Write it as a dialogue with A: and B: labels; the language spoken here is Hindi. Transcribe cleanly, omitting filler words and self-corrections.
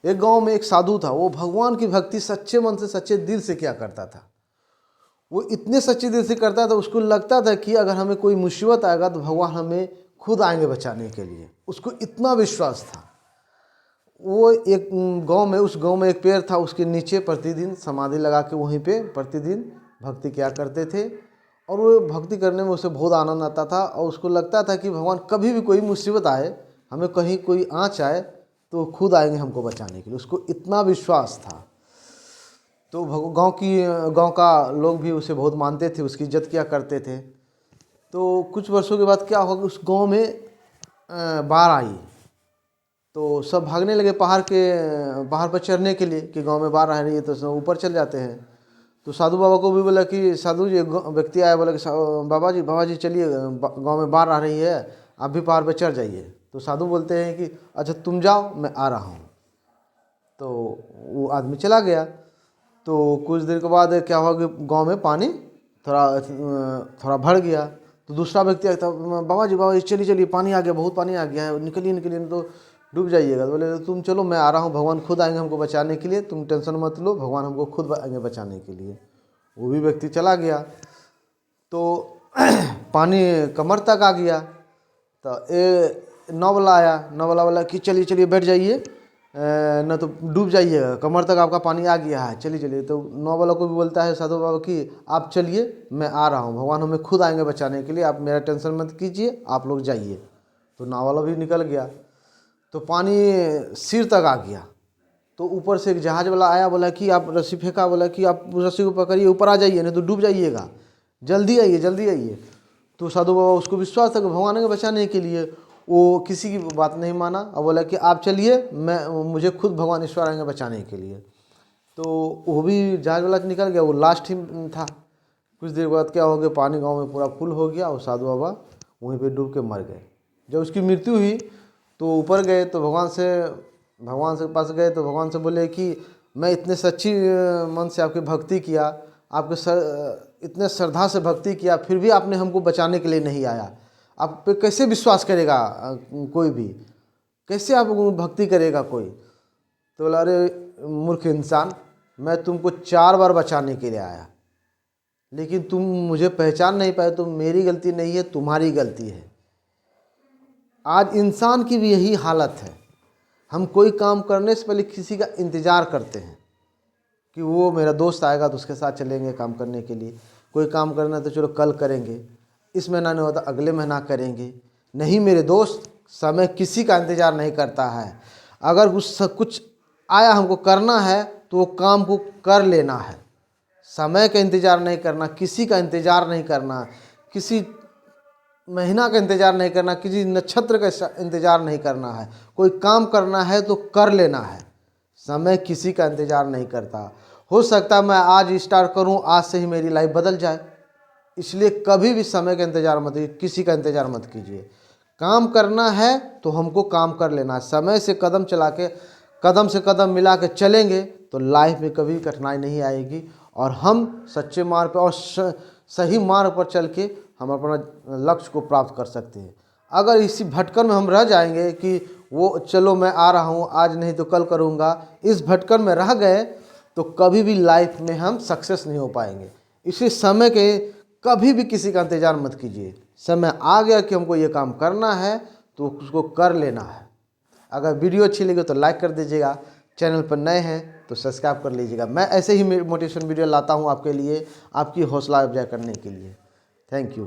A: एक गांव में एक साधु था, वो भगवान की भक्ति सच्चे मन से सच्चे दिल से किया करता था। वो इतने सच्चे दिल से करता था, उसको लगता था कि अगर हमें कोई मुसीबत आएगा तो भगवान हमें खुद आएंगे बचाने के लिए। उसको इतना विश्वास था। वो एक उस गांव में एक पेड़ था, उसके नीचे प्रतिदिन समाधि लगा के वहीं पे प्रतिदिन भक्ति किया करते थे। और वो भक्ति करने में उसे बहुत आनंद आता था, और उसको लगता था कि भगवान कभी भी कोई मुसीबत आए, हमें कहीं कोई आँच आए तो खुद आएंगे हमको बचाने के लिए। उसको इतना विश्वास था। तो गांव का लोग भी उसे बहुत मानते थे, उसकी इज्जत किया करते थे। तो कुछ वर्षों के बाद क्या हुआ कि उस गांव में बाढ़ आई। तो सब भागने लगे पहाड़ पर चढ़ने के लिए कि गांव में बाढ़ आ रही है, तो सब ऊपर चल जाते हैं। तो साधु बाबा को भी बोला कि साधु जी, व्यक्ति आया, बोला कि बाबा जी चलिए, गांव में बाढ़ आ रही है, आप भी पहाड़ पर चढ़ जाइए। तो साधु बोलते हैं कि अच्छा तुम जाओ, मैं आ रहा हूँ। तो वो आदमी चला गया। तो कुछ देर के बाद क्या हुआ कि गांव में पानी थोड़ा भर गया। तो दूसरा व्यक्ति आया था, बाबा जी चलिए चलिए, पानी आ गया, बहुत पानी आ गया है, निकलिए निकलिए, नहीं तो डूब जाइएगा। तो बोले तुम चलो, मैं आ रहा हूँ, भगवान खुद आएंगे हमको बचाने के लिए, तुम टेंशन मत लो, भगवान हमको खुद आएंगे बचाने के लिए। वो भी व्यक्ति चला गया। तो पानी कमर तक आ गया। तो नाव वाला आया, नाव वाला बोला कि चलिए चलिए बैठ जाइए, न तो डूब जाइएगा, कमर तक आपका पानी आ गया है, चलिए चलिए। तो नाव वाला को भी बोलता है साधु बाबा कि आप चलिए, मैं आ रहा हूँ, भगवान हमें खुद आएंगे बचाने के लिए, आप मेरा टेंशन मत कीजिए, आप लोग जाइए। तो नाव वाला भी निकल गया। तो पानी सिर तक आ गया। तो ऊपर से एक जहाज वाला आया, बोला कि आप रस्सी फेंका, बोला कि आप रस्सी को पकड़िए, ऊपर आ जाइए, नहीं तो डूब जाइएगा, जल्दी आइए जल्दी आइए। तो साधु बाबा, उसको विश्वास था कि भगवान के बचाने के लिए, वो किसी की बात नहीं माना और बोला कि आप चलिए, मुझे खुद भगवान ईश्वर आएंगे बचाने के लिए। तो वो भी जहाज वाला निकल गया, वो लास्ट ही था। कुछ देर बाद क्या हो गया, पानी गांव में पूरा फुल हो गया और साधु बाबा वहीं पे डूब के मर गए। जब उसकी मृत्यु हुई तो ऊपर गए, तो भगवान से पास गए, तो भगवान से बोले कि मैं इतने सच्ची मन से आपकी भक्ति किया, इतने श्रद्धा से भक्ति किया, फिर भी आपने हमको बचाने के लिए नहीं आया। आप पे कैसे विश्वास करेगा कोई भी, कैसे आप भक्ति करेगा कोई। तो बोला, अरे मूर्ख इंसान, मैं तुमको 4 बार बचाने के लिए आया, लेकिन तुम मुझे पहचान नहीं पाए, तो मेरी गलती नहीं है, तुम्हारी गलती है। आज इंसान की भी यही हालत है। हम कोई काम करने से पहले किसी का इंतज़ार करते हैं कि वो मेरा दोस्त आएगा तो उसके साथ चलेंगे काम करने के लिए। कोई काम करना है तो चलो कल करेंगे, इस महीना नहीं होता अगले महीना करेंगे। नहीं मेरे दोस्त, समय किसी का इंतज़ार नहीं करता है। अगर कुछ आया हमको करना है तो वो काम को कर लेना है। समय का इंतज़ार नहीं करना, किसी का इंतज़ार नहीं करना, किसी महीना का इंतज़ार नहीं करना, किसी नक्षत्र का इंतज़ार नहीं करना है। कोई काम करना है तो कर लेना है। समय किसी का इंतज़ार नहीं करता। हो सकता है मैं आज स्टार्ट करूं, आज से ही मेरी लाइफ बदल जाए। इसलिए कभी भी समय का इंतज़ार मत कीजिए, किसी का इंतज़ार मत कीजिए। काम करना है तो हमको काम कर लेना है। समय से कदम से कदम मिला के चलेंगे तो लाइफ में कभी कठिनाई नहीं आएगी, और हम सच्चे मार्ग पर और सही मार्ग पर चल के हम अपना लक्ष्य को प्राप्त कर सकते हैं। अगर इसी भटकन में हम रह जाएंगे कि वो चलो मैं आ रहा हूँ, आज नहीं तो कल करूँगा, इस भटकन में रह गए तो कभी भी लाइफ में हम सक्सेस नहीं हो पाएंगे। इसी समय के कभी भी किसी का इंतज़ार मत कीजिए। समय आ गया कि हमको ये काम करना है तो उसको कर लेना है। अगर वीडियो अच्छी लगी तो लाइक कर दीजिएगा, चैनल पर नए हैं तो सब्सक्राइब कर लीजिएगा। मैं ऐसे ही मोटिवेशन वीडियो लाता हूँ आपके लिए, आपकी हौसला अफजाई करने के लिए। Thank you.